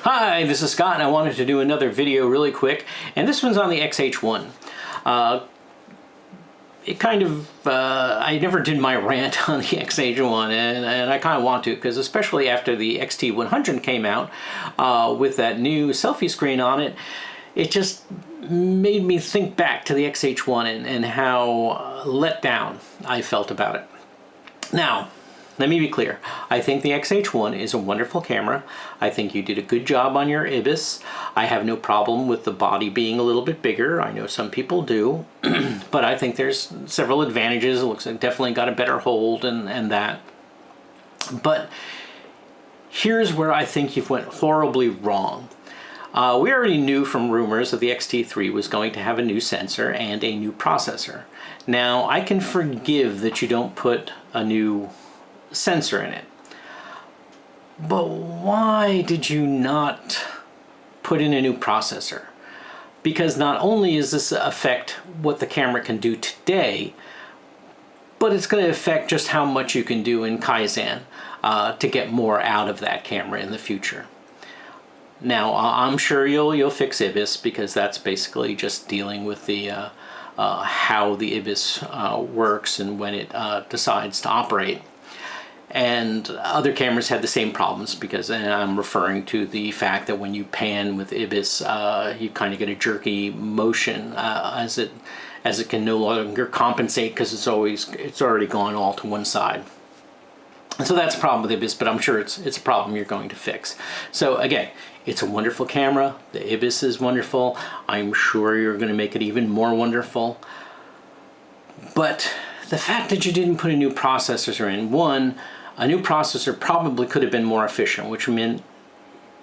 Hi, this is Scott and I wanted to do another video really quick, and this one's on the X-H1. I never did my rant on the X-H1 and I kind of want to, because especially after the X-T100 came out with that new selfie screen on it, it just made me think back to the X-H1 and how let down I felt about it. Now, let me be clear. I think the X-H1 is a wonderful camera. I think you did a good job on your IBIS. I have no problem with the body being a little bit bigger. I know some people do, but I think there's several advantages. It looks like definitely got a better hold and that. But here's where I think you've went horribly wrong. We already knew from rumors that the X-T3 was going to have a new sensor and a new processor. Now, I can forgive that you don't put a new sensor in it, but why did you not put in a new processor? Because not only does this affect what the camera can do today, but it's going to affect just how much you can do in Kaizen to get more out of that camera in the future. Now, I'm sure you'll fix IBIS, because that's basically just dealing with the how the IBIS works and when it decides to operate. And other cameras had the same problems, because I'm referring to the fact that when you pan with IBIS, you kind of get a jerky motion as it can no longer compensate, because it's already gone all to one side. And so that's a problem with IBIS, but I'm sure it's a problem you're going to fix. So again, it's a wonderful camera. The IBIS is wonderful. I'm sure you're going to make it even more wonderful. But the fact that you didn't put a new processor in, one, a new processor probably could have been more efficient, which meant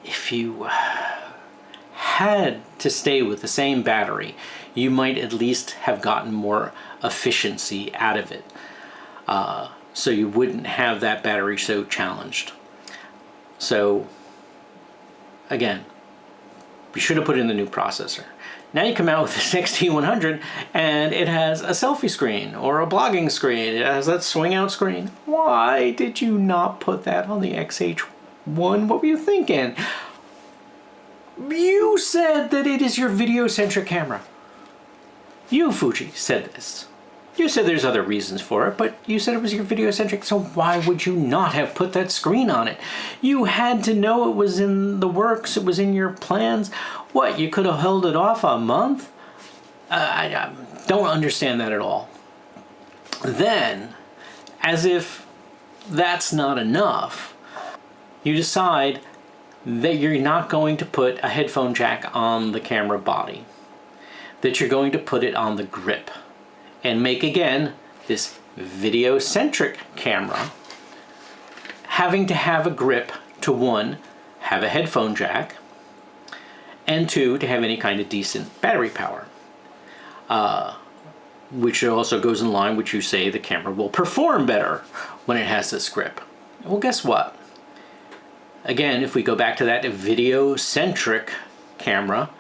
if you had to stay with the same battery, you might at least have gotten more efficiency out of it. So you wouldn't have that battery so challenged. So again, you should have put in the new processor. Now you come out with this X-T100 and it has a selfie screen or a blogging screen. It has that swing out screen. Why did you not put that on the X-H1? What were you thinking? You said that it is your video-centric camera. You, Fuji, said this. You said there's other reasons for it, but you said it was your video-centric, so why would you not have put that screen on it? You had to know it was in the works, it was in your plans. What, you could have held it off a month? I don't understand that at all. Then, as if that's not enough, you decide that you're not going to put a headphone jack on the camera body, that you're going to put it on the grip, and make, again, this video-centric camera having to have a grip to, one, have a headphone jack, and two, to have any kind of decent battery power. Which also goes in line with you say the camera will perform better when it has this grip. Well, guess what? Again, if we go back to that video-centric camera,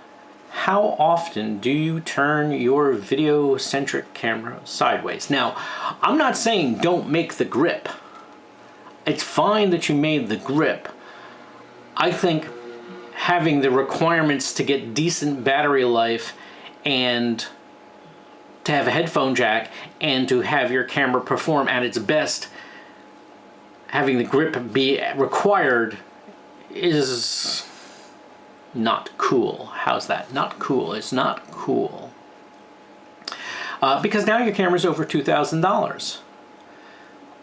how often do you turn your video-centric camera sideways? Now, I'm not saying don't make the grip. It's fine that you made the grip. I think having the requirements to get decent battery life and to have a headphone jack and to have your camera perform at its best, having the grip be required is not cool. How's that? Not cool. It's not cool. Because now your camera's over $2,000.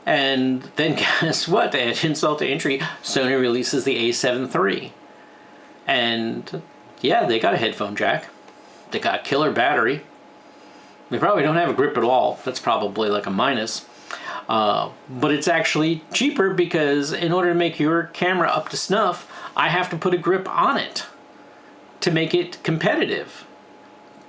And then guess what? To add insult to injury, Sony releases the A7 III. And yeah, they got a headphone jack. They got a killer battery. They probably don't have a grip at all. That's probably like a minus. But it's actually cheaper, because in order to make your camera up to snuff, I have to put a grip on it to make it competitive.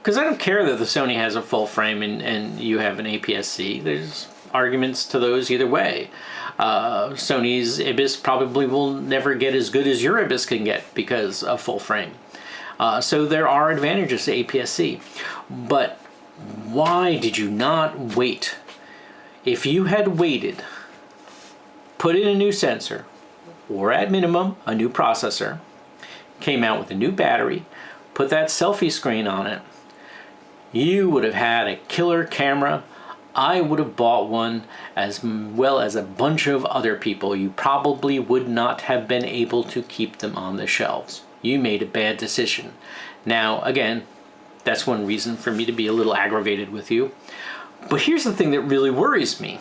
Because I don't care that the Sony has a full frame and you have an APS-C. There's arguments to those either way. Sony's IBIS probably will never get as good as your IBIS can get because of full frame. So there are advantages to APS-C. But why did you not wait? If you had waited, put in a new sensor, or at minimum, a new processor, came out with a new battery, put that selfie screen on it, you would have had a killer camera. I would have bought one, as well as a bunch of other people. You probably would not have been able to keep them on the shelves. You made a bad decision. Now, again, that's one reason for me to be a little aggravated with you. But here's the thing that really worries me.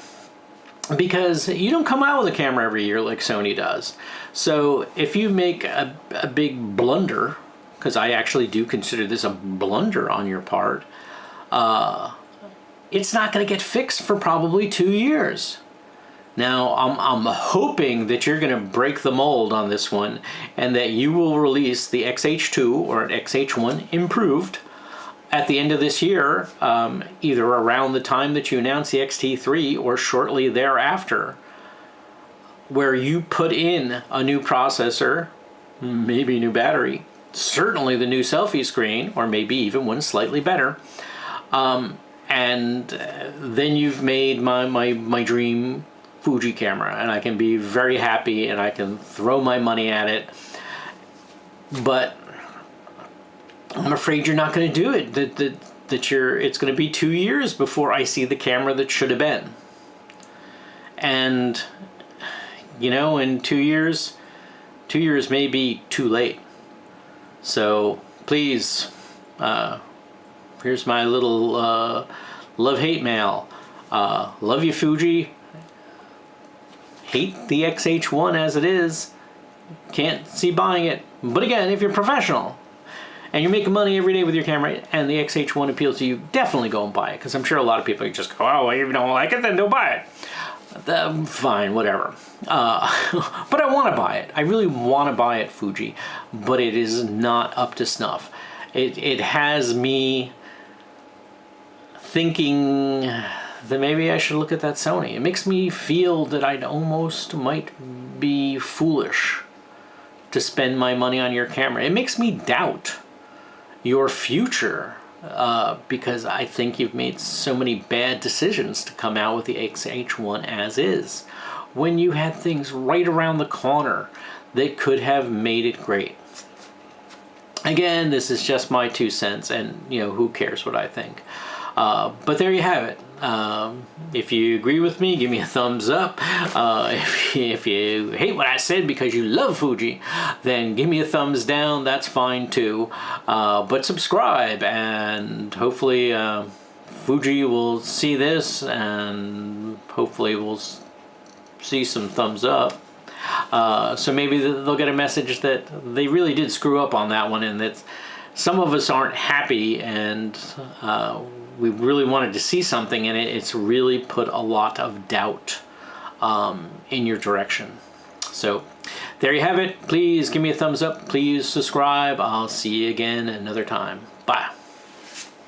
Because you don't come out with a camera every year like Sony does. So if you make a big blunder, because I actually do consider this a blunder on your part, it's not going to get fixed for probably 2 years. Now, I'm hoping that you're going to break the mold on this one and that you will release the X-H2 or an X-H1 improved at the end of this year, either around the time that you announce the X-T3 or shortly thereafter, where you put in a new processor, maybe a new battery, certainly the new selfie screen, or maybe even one slightly better, and then you've made my dream Fuji camera, and I can be very happy and I can throw my money at it. But I'm afraid you're not going to do it. It's going to be 2 years before I see the camera that should have been. And you know, in 2 years may be too late. So please, here's my little love-hate mail. Love you, Fuji. Hate the X-H1 as it is. Can't see buying it. But again, if you're professional and you're making money every day with your camera and the X-H1 appeals to you, definitely go and buy it. Because I'm sure a lot of people just go, oh, if you don't like it, then don't buy it. Fine, whatever. But I want to buy it. I really want to buy it, Fuji. But it is not up to snuff. It has me thinking that maybe I should look at that Sony. It makes me feel that I'd almost might be foolish to spend my money on your camera. It makes me doubt your future because I think you've made so many bad decisions to come out with the X-H1 as is, when you had things right around the corner that could have made it great. Again, this is just my 2 cents, and you know, who cares what I think. But there you have it. If you agree with me, give me a thumbs up. If you hate what I said because you love Fuji, then give me a thumbs down. That's fine too. But subscribe, and hopefully Fuji will see this, and hopefully we'll see some thumbs up. So maybe they'll get a message that they really did screw up on that one, and that some of us aren't happy, and we really wanted to see something, and it's really put a lot of doubt in your direction. So there you have it. Please give me a thumbs up. Please subscribe. I'll see you again another time. Bye.